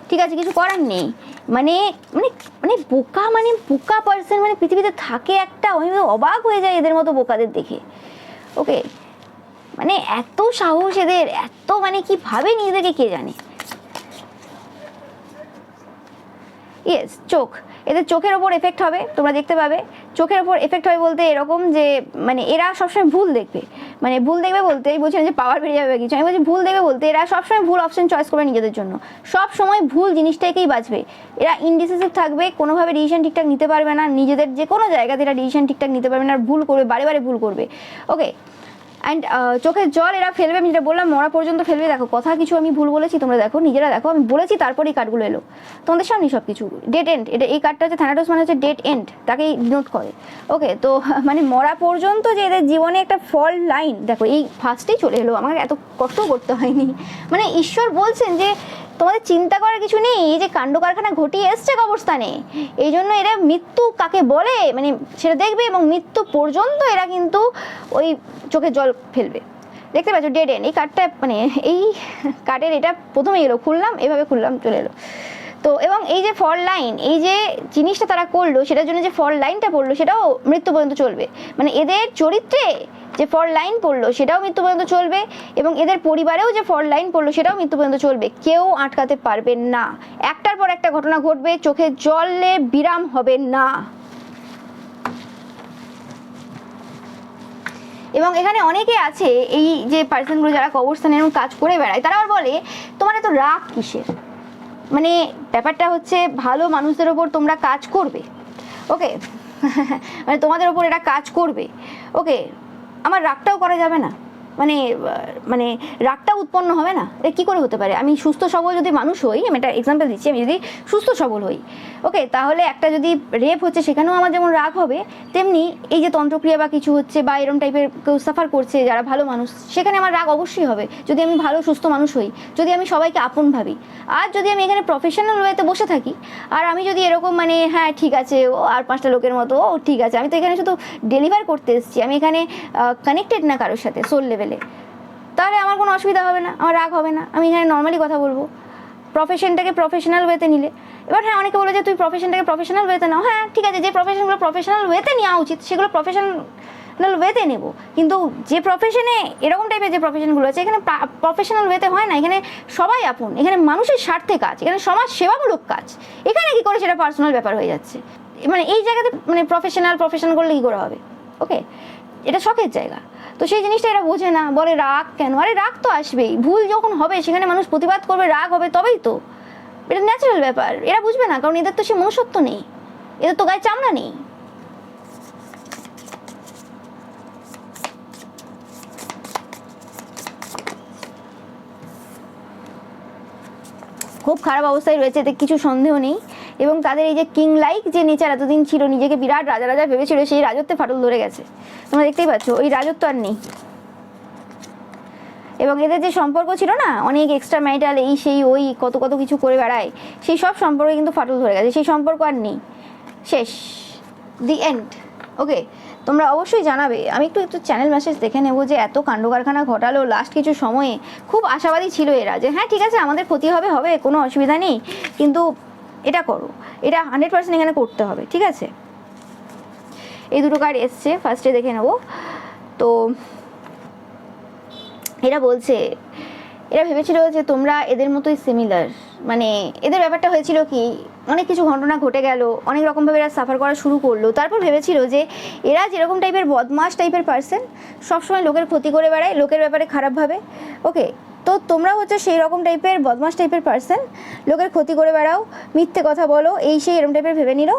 ঠিক আছে, কিছু করার নেই। মানে মানে মানে বোকা, মানে বোকা পার্সন মানে পৃথিবীতে থাকে একটা, আমি অবাক হয়ে যায় এদের মতো বোকাদের দেখে, ওকে, মানে এত সাহস এদের, এত মানে কিভাবে নিজেদেরকে কে জানে। ইয়েস, চোখ, এদের চোখের ওপর এফেক্ট হবে, তোমরা দেখতে পাবে চোখের ওপর এফেক্ট হবে বলতে এরকম যে মানে এরা সবসময় ভুল দেখবে, মানে ভুল দেখবে বলতে এই বলছি না যে পাওয়ার বেড়ে যাবে কিছু, আমি বলছি ভুল দেখবে বলতে এরা সবসময় ভুল অপশন চয়েস করবে নিজেদের জন্য, সব সময় ভুল জিনিসটাকেই বাঁচবে, এরা ইনডিসিসিভ থাকবে, কোনোভাবে ডিসিশন ঠিকঠাক নিতে পারবে না, নিজেদের যে কোনো জায়গাতে এরা ডিসিশন ঠিকঠাক নিতে পারবে না, আর ভুল করবে, বারে বারে ভুল করবে, ওকে। অ্যান্ড চোখের জল এরা ফেলবে, আমি যেটা বললাম মরা পর্যন্ত ফেলবে। দেখো কথা কিছু আমি ভুল বলেছি, তোমরা দেখো, নিজেরা দেখো, আমি বলেছি তারপরে এই কার্ডগুলো এলো তোমাদের সামনে সব কিছু। ডেট এন্ড, এটা এই কার্ডটা হচ্ছে থ্যানাটোস, মানে হচ্ছে ডেট এন্ড, তাকেই ডিনোট করে, ওকে। তো মানে মরা পর্যন্ত যে এদের জীবনে একটা ফল লাইন দেখো এই ফার্স্টেই চলে এলো, আমাকে এত কষ্ট করতে হয়নি, মানে ঈশ্বর বলছেন যে তোমাদের চিন্তা করার কিছু নেই, এই যে কাণ্ড কারখানা ঘটিয়ে এসছে কবরস্থানে, এই জন্য এরা মৃত্যু কাকে বলে মানে সেটা দেখবে, এবং মৃত্যু পর্যন্ত এরা কিন্তু ওই চোখে জল ফেলবে। দেখতে পাচ্ছ ডেড এন্ড, এই কার্ডটা মানে এই কার্ডের এটা প্রথমে এলো, খুললাম এভাবে খুললাম চলে এলো। তো এবং এই যে ফল লাইন, এই যে জিনিসটা তারা করলো সেটার জন্য যে ফল লাইনটা পড়লো সেটাও মৃত্যু পর্যন্ত চলবে, মানে এদের চরিত্রে যে ফল লাইন পড়লো সেটাও মৃত্যু পর্যন্ত চলবে, এবং এদের পরিবারেও যে ফল লাইন পড়লো সেটাও মৃত্যু পর্যন্ত চলবে, কেউ আটকাতে পারবে না। একটার পর একটা ঘটনা ঘটবে, চোখে জলে বিরাম হবে না। এবং এখানে অনেকে আছে এই যে পার্সনগুলো যারা কবরস্থানে এরকম কাজ করে বেড়ায়, তারা আবার বলে তোমার এত রাগ কিসের, মানে ব্যাপারটা হচ্ছে ভালো মানুষদের ওপর তোমরা কাজ করবে, ওকে মানে তোমাদের ওপর এটা কাজ করবে, ওকে আমার রাগটাও করা যাবে না, মানে মানে রাগটা উৎপন্ন হবে না, এটা কী করে হতে পারে? আমি সুস্থ সবল যদি মানুষ হই, আমি একটা এক্সাম্পল দিচ্ছি, আমি যদি সুস্থ সবল হই, ওকে, তাহলে একটা যদি রেপ হচ্ছে সেখানেও আমার যেমন রাগ হবে, তেমনি এই যে তন্ত্রক্রিয়া বা কিছু হচ্ছে বা এরম টাইপের কেউ সাফার করছে যারা ভালো মানুষ, সেখানে আমার রাগ অবশ্যই হবে যদি আমি ভালো সুস্থ মানুষ হই, যদি আমি সবাইকে আপন ভাবি। আর যদি আমি এখানে প্রফেশনাল ওয়েতে বসে থাকি, আর আমি যদি এরকম মানে হ্যাঁ ঠিক আছে ও আর 5টা লোকের মতো ও ঠিক আছে, আমি তো এখানে শুধু ডেলিভার করতে এসেছি, আমি এখানে কানেক্টেড না কারোর সাথে সোল লেভেলে, তাহলে আমার কোনো অসুবিধা হবে না, আমার রাগ হবে না, আমি এখানে নর্মালি কথা বলবো প্রফেশনটাকে প্রফেশনাল ওয়েতে নিলে। এবার হ্যাঁ অনেকে বলে যে তুই প্রফেশনটাকে প্রফেশনাল ওয়েতে নাও, হ্যাঁ ঠিক আছে, যে প্রফেশনগুলো প্রফেশনাল ওয়েতে নেওয়া উচিত সেগুলো প্রফেশনাল ওয়েতে নেব, কিন্তু যে প্রফেশনে এরকম টাইপের যে প্রফেশনগুলো আছে এখানে প্রফেশনাল ওয়েতে হয় না, এখানে সবাই আপন, এখানে মানুষের স্বার্থে কাজ, এখানে সমাজ সেবামূলক কাজ, এখানে কি করে সেটা পার্সোনাল ব্যাপার হয়ে যাচ্ছে, মানে এই জায়গাতে মানে প্রফেশন করলে কী করে হবে, ওকে এটা শখের জায়গা। তো সেই জিনিসটা এরা বোঝে না, বলে রাগ কেন, আরে রাগ তো আসবেই, ভুল যখন হবে সেখানে মানুষ প্রতিবাদ করবে, রাগ হবে, তবেই তো, এটা ন্যাচারাল ব্যাপার, এরা বুঝবে না কারণ এদের তো সে মনুষ্যত্ব নেই, এদের তো গায়ে চামড়া নেই। খুব খারাপ অবস্থায় রয়েছে, এতে কিছু সন্দেহ নেই, এবং তাদের এই যে কিং লাইক যে নেচার এতদিন ছিল, নিজেকে বিরাট রাজা রাজা ভেবেছিল, সেই রাজত্বে ফাটল ধরে গেছে, তোমরা দেখতেই পাচ্ছ ওই রাজত্ব আর নেই। এবং এদের যে সম্পর্ক ছিল না অনেক এক্সট্রা ম্যারিটাল এই সেই ওই কত কত কিছু করে বেড়ায়, সেই সব সম্পর্কে কিন্তু ফাটল ধরে গেছে, সেই সম্পর্ক আর নেই, শেষ, দি এন্ড। ওকে, তোমরা অবশ্যই জানাবে, আমি একটু চ্যানেল মেসেজ দেখে নেবো যে এত কাণ্ড কারখানা ঘটালো লাস্ট কিছু সময়ে, খুব আশাবাদী ছিল এরা যে হ্যাঁ ঠিক আছে আমাদের ক্ষতি হবে হবে কোনো অসুবিধা নেই, কিন্তু এটা করো, এটা 100% এখানে করতে হবে, ঠিক আছে। এই দুটো কার্ড এসছে, ফার্স্টে দেখে নেবো। তো এরা বলছে, এরা ভেবেছিল যে তোমরা এদের মতোই সিমিলার, মানে এদের ব্যাপারটা হয়েছিল কি অনেক কিছু ঘটনা ঘটে গেল, অনেক রকমভাবে এরা সাফার করা শুরু করলো, তারপর ভেবেছিল যে এরা যেরকম টাইপের বদমাশ টাইপের পার্সন, সবসময় লোকের ক্ষতি করে বেড়ায়, লোকের ব্যাপারে খারাপ ভাবে, ওকে, তো তোমরা হচ্ছে সেই রকম টাইপের বদমাশ টাইপের পার্সন, লোকের ক্ষতি করে বেড়াও, মিথ্যে কথা বলো, এই সেই এরকম টাইপের ভেবে নিল।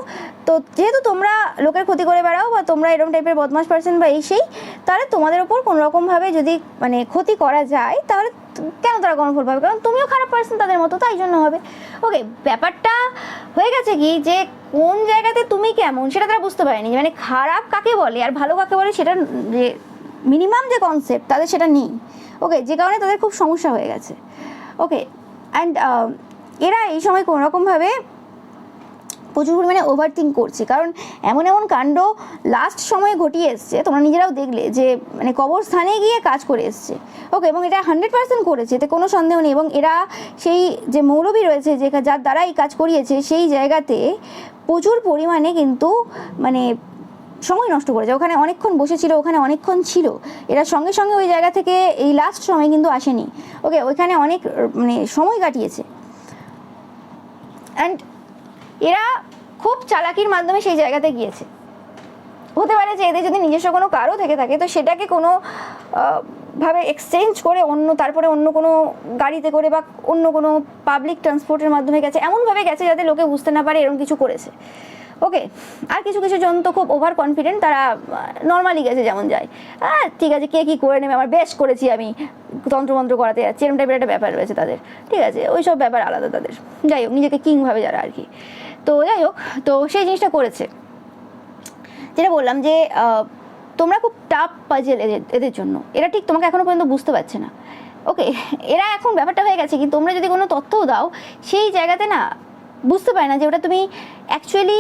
তো যেহেতু তোমরা লোকের ক্ষতি করে বেড়াও বা তোমরা এরকম টাইপের বদমাশ পার্সন বা এই সেই, তাহলে তোমাদের ওপর কোনো রকমভাবে যদি মানে ক্ষতি করা যায় তাহলে কেন তারা গণফল পাবে, কারণ তুমিও খারাপ পার্সন তাদের মতো, তাই জন্য হবে। ওকে, ব্যাপারটা হয়ে গেছে কি যে কোন জায়গাতে তুমি কেমন সেটা তারা বুঝতে পারেনি, মানে খারাপ কাকে বলে আর ভালো কাকে বলে সেটা যে মিনিমাম যে কনসেপ্ট তাদের সেটা নেই, ওকে, যে কারণে তাদের খুব সমস্যা হয়ে গেছে। ওকে, অ্যান্ড এরা এই সময় কোনোরকমভাবে প্রচুর পরিমাণে ওভারথিঙ্ক করছে, কারণ এমন এমন কাণ্ড লাস্ট সময়ে ঘটিয়ে এসছে, তোমরা নিজেরাও দেখলে যে মানে কবরস্থানে গিয়ে কাজ করে এসছে, ওকে, এবং এটা 100% করেছে, এতে কোনো সন্দেহ নেই। এবং এরা সেই যে মৌলবী রয়েছে যে যার দ্বারা এই কাজ করিয়েছে সেই জায়গাতে প্রচুর পরিমাণে কিন্তু মানে সময় নষ্ট করেছে, ওখানে অনেকক্ষণ বসেছিল, ওখানে অনেকক্ষণ ছিল, এরা সঙ্গে সঙ্গে ওই জায়গা থেকে এই লাস্ট সময় কিন্তু আসেনি, ওকে, ওইখানে অনেক মানে সময় কাটিয়েছে। অ্যান্ড এরা খুব চালাকির মাধ্যমে সেই জায়গাতে গিয়েছে, হতে পারে যে এদের যদি নিজস্ব কোনো কারও থেকে থাকে তো সেটাকে কোনো ভাবে এক্সচেঞ্জ করে তারপরে অন্য কোনো গাড়িতে করে বা অন্য কোনো পাবলিক ট্রান্সপোর্টের মাধ্যমে গেছে, এমনভাবে গেছে যাতে লোকে বুঝতে না পারে এরকম কিছু করেছে, ওকে। আর কিছু কিছু জন তো খুব ওভার কনফিডেন্ট, তারা নর্মালি গেছে যেমন যায়, হ্যাঁ ঠিক আছে কে কী করে নেবে, আমার বেশ করেছি আমি তন্ত্রমন্ত্র করাতে যাচ্ছি, এরকম টাইপের একটা ব্যাপার রয়েছে তাদের, ঠিক আছে, ওই সব ব্যাপার আলাদা তাদের, যাই হোক নিজেকে কিং ভাবে যারা আর কি। তো যাই হোক, তো সেই জিনিসটা করেছে, যেটা বললাম যে তোমরা খুব টাফ পাজেল এদের জন্য, এরা ঠিক তোমাকে এখনো পর্যন্ত বুঝতে পারছে না ওকে, এরা এখন ব্যাপারটা হয়ে গেছে কি, তোমরা যদি কোনো তথ্যও দাও সেই জায়গাতে না বুঝতে পারে না যে ওটা তুমি অ্যাকচুয়ালি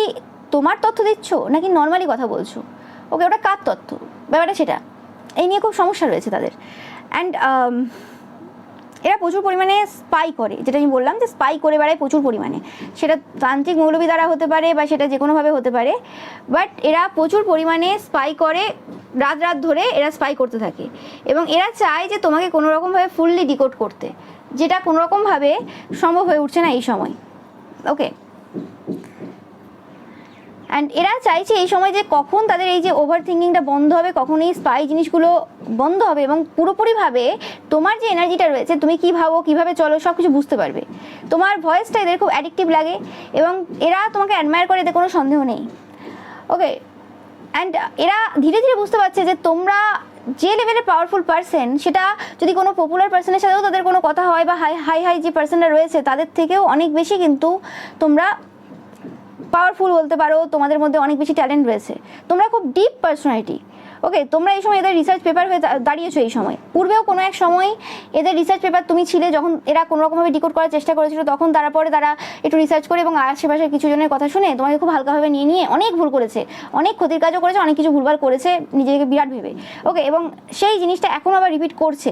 তোমার তথ্য দিচ্ছ নাকি নর্মালি কথা বলছো। ওকে, ওটা কার তথ্য, ব্যাপারটা সেটা, এই নিয়ে খুব সমস্যা রয়েছে তাদের। অ্যান্ড এরা প্রচুর পরিমাণে স্পাই করে, যেটা আমি বললাম যে স্পাই করে বেড়ায় প্রচুর পরিমাণে, সেটা তান্ত্রিক মৌলবি দ্বারা হতে পারে বা সেটা যে কোনোভাবে হতে পারে, বাট এরা প্রচুর পরিমাণে স্পাই করে, রাত রাত ধরে এরা স্পাই করতে থাকে এবং এরা চায় যে তোমাকে কোনো রকমভাবে ফুললি ডিকোড করতে, যেটা কোনো রকমভাবে সম্ভব হয়ে উঠছে না এই সময়। ওকে, অ্যান্ড এরা চাইছে এই সময় যে কখন তাদের এই যে ওভার থিঙ্কিংটা বন্ধ হবে, কখন এই স্পাই জিনিসগুলো বন্ধ হবে এবং পুরোপুরিভাবে তোমার যে এনার্জিটা রয়েছে, তুমি কী ভাবো, কীভাবে চলো, সব কিছু বুঝতে পারবে। তোমার ভয়েসটা এদের খুব অ্যাডিকটিভ লাগে এবং এরা তোমাকে অ্যাডমায়ার করে, এতে কোনো সন্দেহ নেই। ওকে, অ্যান্ড এরা ধীরে ধীরে বুঝতে পারছে যে তোমরা যে লেভেলের পাওয়ারফুল পার্সন, সেটা যদি কোনো পপুলার পার্সনের সাথেও তাদের কোনো কথা হয় বা হাই যে পার্সনরা রয়েছে তাদের থেকেও অনেক বেশি কিন্তু তোমরা পাওয়ারফুল বলতে পারো, তোমাদের মধ্যে অনেক বেশি ট্যালেন্ট রয়েছে, তোমরা খুব ডিপ পার্সোনালিটি। ওকে, তোমরা এই সময় এদের রিসার্চ পেপার হয়ে দাঁড়িয়েছো এই সময়। পূর্বেও কোনো এক সময় এদের রিসার্চ পেপার তুমি ছিলে, যখন এরা কোনো রকমভাবে ডিকোড করার চেষ্টা করেছিল, তখন তারপরে তারা একটু রিসার্চ করে এবং আশেপাশের কিছু জনের কথা শুনে তোমাকে খুব হালকাভাবে নিয়ে অনেক ভুল করেছে, অনেক ক্ষতির কাজও করেছে, অনেক কিছু ভুলভাল করেছে নিজেকে বিরাট ভেবে। ওকে, এবং সেই জিনিসটা এখন আবার রিপিট করছে।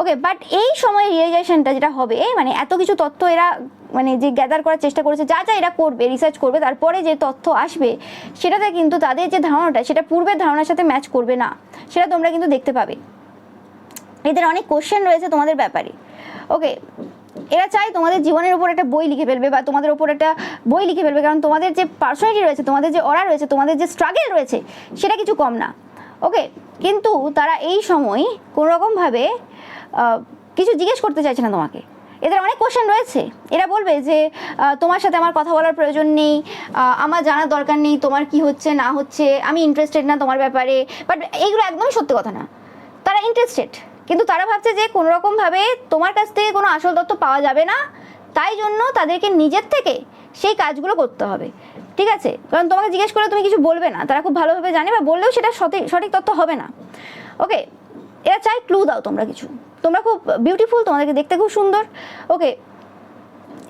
ওকে, বাট এই সময় রিয়েলাইজেশনটা যেটা হবে, মানে এত কিছু তথ্য এরা মানে যে গ্যাদার করার চেষ্টা করেছে, যা যা এরা করবে, রিসার্চ করবে, তারপরে যে তথ্য আসবে সেটাতে কিন্তু তাদের যে ধারণাটা সেটা পূর্বের ধারণার সাথে ম্যাচ করবে না, সেটা তোমরা কিন্তু দেখতে পাবে। এদের অনেক কোশ্চেন রয়েছে তোমাদের ব্যাপারে। ওকে, এরা চায় তোমাদের জীবনের উপর একটা বই লিখে ফেলবে বা তোমাদের উপর একটা বই লিখে ফেলবে, কারণ তোমাদের যে পার্সোনালিটি রয়েছে, তোমাদের যে অরা রয়েছে, তোমাদের যে স্ট্রাগল রয়েছে, সেটা কিছু কম না। ওকে, কিন্তু তারা এই সময় কোনোরকমভাবে কিছু জিজ্ঞেস করতে চাইছে না তোমাকে। এদের অনেক কোশ্চেন রয়েছে, এরা বলবে যে তোমার সাথে আমার কথা বলার প্রয়োজন নেই, আমার জানার দরকার নেই তোমার কি হচ্ছে না হচ্ছে, আমি ইন্টারেস্টেড না তোমার ব্যাপারে। বাট এইগুলো একদমই সত্যি কথা না, তারা ইন্টারেস্টেড, কিন্তু তারা ভাবছে যে কোনোরকমভাবে তোমার কাছ থেকে কোনো আসল তথ্য পাওয়া যাবে না, তাই জন্য তাদেরকে নিজের থেকে সেই কাজগুলো করতে হবে। ঠিক আছে, কারণ তোমাকে জিজ্ঞেস করে তুমি কিছু বলবে না, তারা খুব ভালোভাবে জানে, বা বললেও সেটা সঠিক তথ্য হবে না। ওকে, এরা চাই ক্লু দাও তোমরা কিছু, তোমরা খুব বিউটিফুল, তোমাদেরকে দেখতে খুব সুন্দর। ওকে,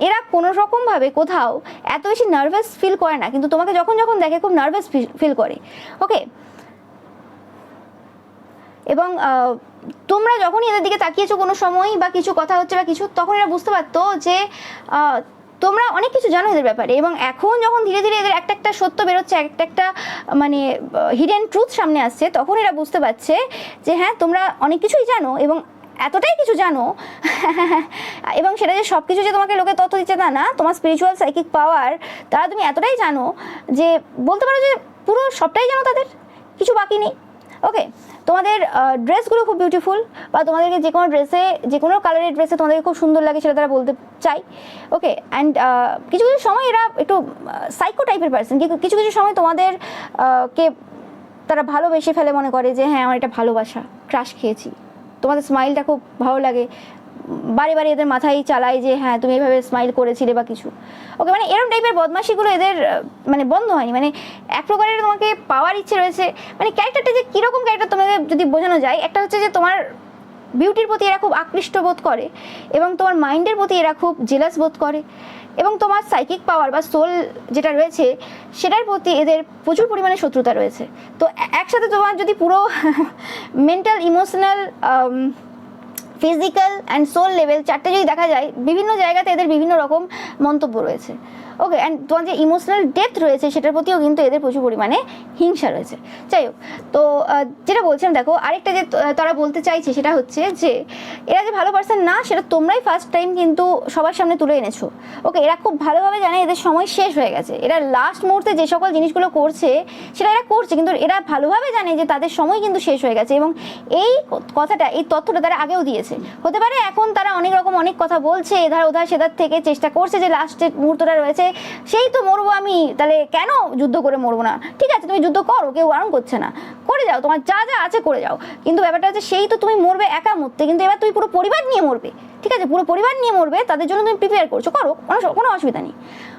এরা কোনো রকমভাবে কোথাও এত বেশি নার্ভাস ফিল করে না, কিন্তু তোমাকে যখন যখন দেখে খুব নার্ভাস ফিল করে। ওকে, এবং তোমরা যখনই এদের দিকে তাকিয়েছো কোনো সময় বা কিছু কথা হচ্ছে বা কিছু, তখন এরা বুঝতে পারতো যে তোমরা অনেক কিছু জানো এদের ব্যাপারে, এবং এখন যখন ধীরে ধীরে এদের একটা একটা সত্য বেরোচ্ছে, একটা মানে হিডেন ট্রুথ সামনে আসছে, তখন এরা বুঝতে পারছে যে হ্যাঁ, তোমরা অনেক কিছুই জানো এবং এতটাই কিছু জানো এবং সেটা যে সব কিছু যে তোমাকে লোকে তথ্য দিচ্ছে তা না, তোমার স্পিরিচুয়াল সাইকিক পাওয়ার দ্বারা তুমি এতটাই জানো যে বলতে পারো যে পুরো সবটাই জানো, তাদের কিছু বাকি নেই। ওকে, তোমাদের ড্রেসগুলো খুব বিউটিফুল, বা তোমাদেরকে যে কোনো ড্রেসে, যে কোনো কালারের ড্রেসে তোমাদেরকে খুব সুন্দর লাগে, সেটা তারা বলতে চাই। ওকে, অ্যান্ড কিছু কিছু সময় এরা একটু সাইকো টাইপের পার্সন, কিছু কিছু সময় তোমাদের কে তারা ভালোবেসে ফেলে, মনে করে যে হ্যাঁ আমার এটা ভালোবাসা, ক্রাশ খেয়েছি, তোমাদের স্মাইলটা খুব ভালো লাগে, বারে বারে এদের মাথায় চালায় যে হ্যাঁ তুমি এইভাবে স্মাইল করেছিলে বা কিছু। ওকে, মানে এরকম টাইপের বদমাশিগুলো এদের মানে বন্ধ হয়নি, মানে এক প্রকারের তোমাকে পাওয়ার ইচ্ছে রয়েছে। মানে ক্যারেক্টারটা যে কীরকম ক্যারেক্টার তোমাকে যদি বোঝানো যায়, একটা হচ্ছে যে তোমার বিউটির প্রতি এরা খুব আকৃষ্ট বোধ করে এবং তোমার মাইন্ডের প্রতি এরা খুব জেলাস বোধ করে, এবং তোমার সাইকিক পাওয়ার বা সোল যেটা রয়েছে সেটার প্রতি এদের প্রচুর পরিমাণে শত্রুতা রয়েছে। তো একসাথে তোমার যদি পুরো mental, emotional, physical and soul level চারটে যদি দেখা যায়, বিভিন্ন জায়গাতে এদের বিভিন্ন রকম মন্তব্য রয়েছে। ওকে, অ্যান্ড তোমার যে ইমোশনাল ডেপথ রয়েছে সেটার প্রতিও কিন্তু এদের প্রচুর পরিমাণে হিংসা রয়েছে। যাই হোক, তো যেটা বলছিলাম, দেখো আরেকটা যে তারা বলতে চাইছে সেটা হচ্ছে যে এরা যে ভালো পার্সন না, সেটা তোমরাই ফার্স্ট টাইম কিন্তু সবার সামনে তুলে এনেছো। ওকে, এরা খুব ভালোভাবে জানে এদের সময় শেষ হয়ে গেছে, এরা লাস্ট মুহূর্তে যে সকল জিনিসগুলো করছে সেটা এরা করছে, কিন্তু এরা ভালোভাবে জানে যে তাদের সময় কিন্তু শেষ হয়ে গেছে, এবং এই কথাটা, এই তথ্যটা তারা আগেও দিয়েছে। হতে পারে এখন তারা অনেক রকম অনেক কথা বলছে, এধার ওধার সেধার থেকে চেষ্টা করছে যে লাস্টের মুহূর্তটা রয়েছে, সেই তো মরবো আমি, তাহলে কেন যুদ্ধ করে মরবো না? ঠিক আছে, তুমি যুদ্ধ করো, কেউ বারণ করছে না, করে যাও, তোমার যা যা আছে করে যাও, কিন্তু ব্যাপারটা হচ্ছে সেই তো তুমি মরবে একা মরতে, কিন্তু এবার তুমি পুরো পরিবার নিয়ে মরবে। ঠিক আছে, পুরো পরিবার নিয়ে মরবে, তাদের জন্য তুমি প্রিপেয়ার করছো, করো, কোনো অসুবিধা নেই।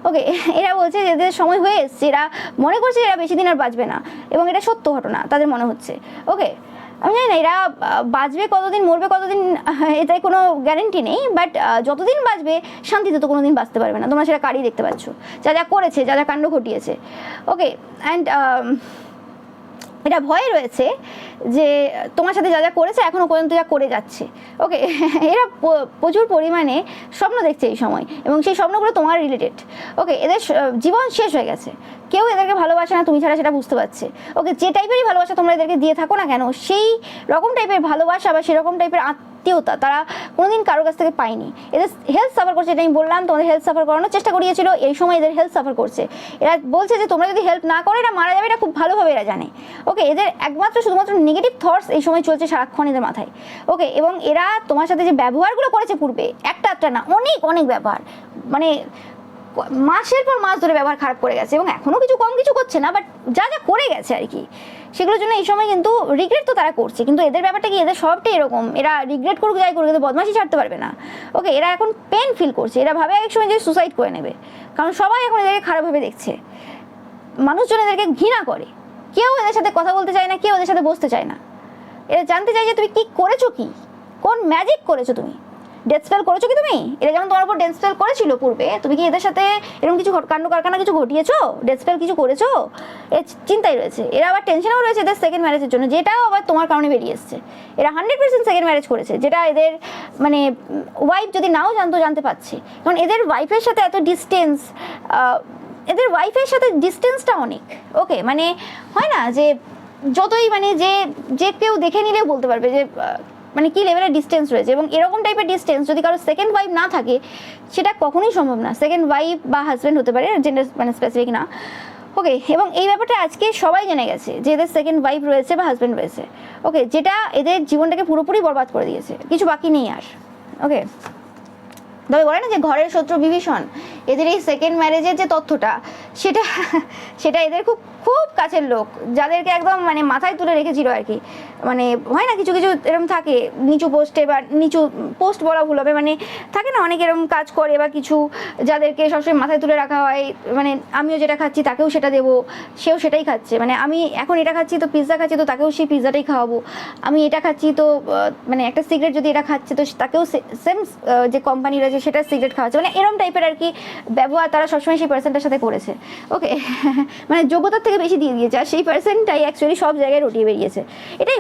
ওকে, এরা বলছে যে এদের সময় হয়ে এসছে, এরা মনে করছে এরা বেশি দিন আর বাঁচবে না, এবং এটা সত্য ঘটনা তাদের মনে হচ্ছে। ওকে, আমি জানি না এরা বাঁচবে কতদিন, মরবে কতদিন, এটাই কোনো গ্যারেন্টি নেই, বাট যতদিন বাঁচবে শান্তিতে তো কোনোদিন বাঁচতে পারবে না। তোমরা সেটা কারই দেখতে পাচ্ছ, যা যা করেছে, যা যা কাণ্ড ঘটিয়েছে। ওকে, অ্যান্ড এটা ভয় রয়েছে যে তোমার সাথে যা যা করেছে এখনও পর্যন্ত যা করে যাচ্ছে। ওকে, এরা প্রচুর পরিমাণে স্বপ্ন দেখছে এই সময়, এবং সেই স্বপ্নগুলো তোমার রিলেটেড। ওকে, এদের জীবন শেষ হয়ে গেছে, কেউ এদেরকে ভালোবাসে না তুমি ছাড়া, সেটা বুঝতে পারছে। ওকে, যে টাইপেরই ভালোবাসা তোমরা এদেরকে দিয়ে থাকো না কেন, সেই রকম টাইপের ভালোবাসা বা সেরকম টাইপের আত্মীয়তা তারা কোনোদিন কারোর কাছ থেকে পায়নি। এদের হেলথ সাফার করছে, এটা আমি বললাম, তোমাদের হেলথ সাফার করানোর চেষ্টা করিয়েছিল, এই সময় এদের হেলথ সাফার করছে। এরা বলছে যে তোমরা যদি হেল্প না করো এরা মারা যাবে, এটা খুব ভালোভাবে এরা জানে। ওকে, এদের একমাত্র শুধুমাত্র নেগেটিভ থটস এই সময় চলছে সারাক্ষণ এদের মাথায়। ওকে, এবং এরা তোমার সাথে যে ব্যবহারগুলো করেছে পূর্বে, একটা না, অনেক অনেক ব্যবহার, মানে মাসের পর মাস ধরে ব্যবহার খারাপ করে গেছে, এবং এখনও কিছু কম কিছু করছে না, বাট যা যা করে গেছে আর কি, সেগুলোর জন্য এই সময় কিন্তু রিগ্রেট তো তারা করছে। কিন্তু এদের ব্যাপারটা কি, এদের সবটাই এরকম, এরা রিগ্রেট করুক যাই করুক, এদের বদমাশি ছাড়তে পারবে না। ওকে, এরা এখন পেন ফিল করছে, এরা ভাবে এক সময় যে সুসাইড করে নেবে, কারণ সবাই এখন এদেরকে খারাপভাবে দেখছে, মানুষজন এদেরকে ঘৃণা করে, কেউ এদের সাথে কথা বলতে চায় না, কেউ এদের সাথে বসতে চায় না। এরা জানতে চায় যে তুমি কি করেছো, কি কোন ম্যাজিক করেছো, তুমি ডেথ স্পেল করেছো কি তুমি? এরা যেমন তোমার উপর ডেথ স্পেল করেছিল পূর্বে, তুমি কি এদের সাথে এরকম কিছু কাণ্ড কারখানা কিছু ঘটিয়েছো, ডেথ স্পেল কিছু করেছো? এর চিন্তাই রয়েছে। এরা আবার টেনশনেও রয়েছে এদের সেকেন্ড ম্যারেজের জন্য, যেটাও আবার তোমার কারণে বেরিয়ে এসছে। এরা 100% সেকেন্ড ম্যারেজ করেছে, যেটা এদের মানে ওয়াইফ যদি নাও জানতে পারছে, কারণ এদের ওয়াইফের সাথে এত ডিস্টেন্স, এদের ওয়াইফের সাথে ডিস্টেন্সটা অনেক। ওকে, মানে হয় না যে যতই মানে যে কেউ দেখে নিলেও বলতে পারবে যে মানে কি লেভেলের ডিস্টেন্স রয়েছে। এবং এরকম টাইপের ডিস্টেন্স যদি কারো সেকেন্ড ওয়াইফ না থাকে, সেটা কখনোই সম্ভব না। সেকেন্ড ওয়াইফ বা হাজব্যান্ড হতে পারে, জেন্ডার মানে স্পেসিফিক না। ওকে, এবং এই ব্যাপারটা আজকে সবাই জেনে গেছে যে এদের সেকেন্ড ওয়াইফ রয়েছে বা হাজব্যান্ড রয়েছে। ওকে, যেটা এদের জীবনটাকে পুরোপুরি বরবাদ করে দিয়েছে, কিছু বাকি নেই আর। ওকে, তবে বলে না যে ঘরের শত্রু বিভীষণ, এদের এই সেকেন্ড ম্যারেজের যে তথ্যটা, সেটা এদের খুব খুব কাছের লোক, যাদেরকে একদম মানে মাথায় তুলে রেখেছিল আর কি। মানে হয় না কিছু কিছু এরকম থাকে নিচু পোস্টে, বা নিচু পোস্ট বলা ভুল হবে, মানে থাকে না অনেক এরকম কাজ করে বা কিছু, যাদেরকে সবসময় মাথায় তুলে রাখা হয়। মানে আমিও যেটা খাচ্ছি তাকেও সেটা দেবো, সেও সেটাই খাচ্ছে। মানে আমি এখন এটা খাচ্ছি তো পিৎজা খাচ্ছি, তো তাকেও সেই পিৎজাটাই খাওয়াবো। আমি এটা খাচ্ছি তো মানে একটা সিগারেট যদি এটা খাচ্ছে, তো তাকেও সেম যে কোম্পানি রয়েছে সেটা সিগারেট খাওয়াচ্ছে। মানে এরকম টাইপের আর কি ব্যবহার তারা সবসময় সেই পার্সনটার সাথে করেছে। ওকে, মানে যোগ্যতার থেকে বেশি দিয়ে দিয়েছে, আর সেই পার্সনটাই অ্যাকচুয়ালি সব জায়গায় রটিয়ে বেরিয়েছে। এটাই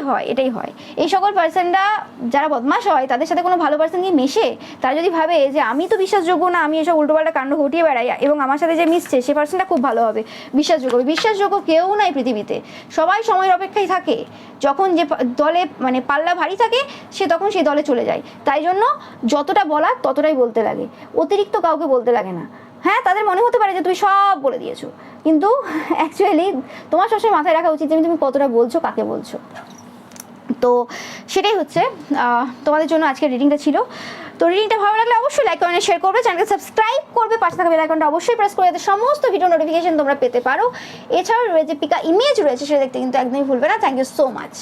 হয়। এই সকল পার্সনরা যারা বদমাশ হয়, তাদের সাথে কোনো ভালো পার্সন গিয়ে মেশে, তারা যদি ভাবে যে আমি তো বিশ্বাসযোগ্য না, আমি এসব উল্টোপাল্টা কাণ্ড ঘটিয়ে বেড়াই, এবং আমার সাথে যে মিশছে সে পার্সনটা খুব ভালো হবে, বিশ্বাসযোগ্য কেউ নাই পৃথিবীতে। সবাই সময়ের অপেক্ষায় থাকে, যখন যে দলে মানে পাল্লা ভারী থাকে সে তখন সেই দলে চলে যায়। তাই জন্য যতটা বলার ততটাই বলতে লাগে, অতিরিক্ত কাউকে বলতে লাগে না। হ্যাঁ, তাদের মনে হতে পারে যে তুমি সব বলে দিয়েছো, কিন্তু অ্যাকচুয়ালি তোমার সবসময় মাথায় রাখা উচিত যে তুমি কতটা বলছো, কাকে বলছো। তো সেটাই হচ্ছে তোমাদের জন্য আজকের রিডিংটা ছিল। তো রিডিংটা ভালো লাগলে অবশ্যই লাইক কমেন্ট শেয়ার করবে, চ্যানেলকে সাবস্ক্রাইব করবে, পাশে থাকা বেল আইকনটা অবশ্যই প্রেস করে যাতে সমস্ত ভিডিও নোটিফিকেশন তোমরা পেতে পারো। এছাড়াও যে পিকা ইমেজ রয়েছে সেটা দেখতে কিন্তু একদমই ভুলবে না। Thank you so much.